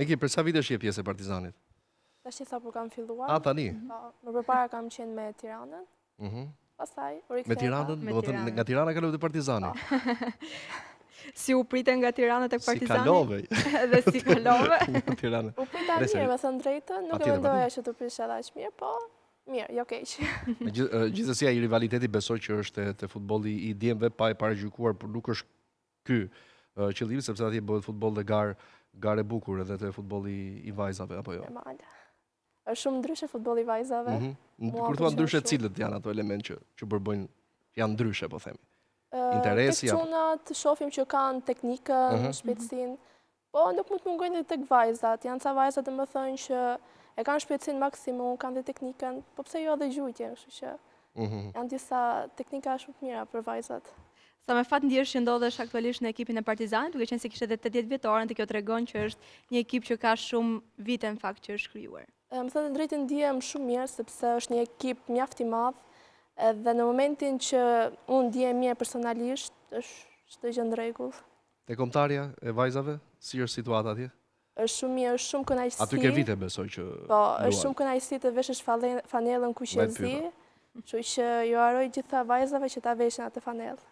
Meki, për sa vitesh je pjesë e Partizanit? Tash sa kur kam filluar. Tani? Më përpara kam qenë me Tiranën. Pastaj u riktheva. Me Tiranën? Do të thënë nga Tirana kalove te Partizani. Si u pritën nga Tirana tek Partizani? Si kalove. Dhe si kalove? Nga Tirana. U prita mirë, me thënë drejtën, nuk e mendoja që të prisha aq mirë, po mirë, jo keq. Gjithsesi ai rivaliteti besoj që është te futbolli i djemve pa e paragjykuar, por nuk është ky qëllimi, sepse atje bëhet futboll dhe garë e bukur edhe te futbolli i vajzave apo jo. Normal. Është shumë ndryshe futbolli i vajzave. Kur thua ndryshe, cilët janë ato elementë që përbëjnë janë ndryshe, po themi? Interesi tek çunat shohim që kanë teknikën, shpejtësinë, po nuk mund të mungojnë tek vajzat. Janë ca vajza domethënë që e kanë shpejtësinë maksimum, kanë dhe teknikën, po pse jo edhe gjujtjen, kështu që janë disa teknika shumë të mira për vajzat. Sa me fat ndjesh që ndodhesh aktualisht në ekipin e Partizanit, duke qenë se kishe edhe 80 vjetorën, të kjo tregon që është një ekip që ka shumë vite në fakt që është krijuar. Më thënë drejtën ndihem shumë mirë sepse është një ekip mjaft i madh, edhe në momentin që unë ndihem mirë personalisht, është çdo gjë në rregull. Te kombëtarja e vajzave, si është situata atje? Është shumë mirë, është shumë kënaqësi. Aty ke vite besoj që po, është shumë kënaqësi të veshësh fanellën kuqezi, kështu që ju uroj gjitha vajzave që ta veshin atë fanellë.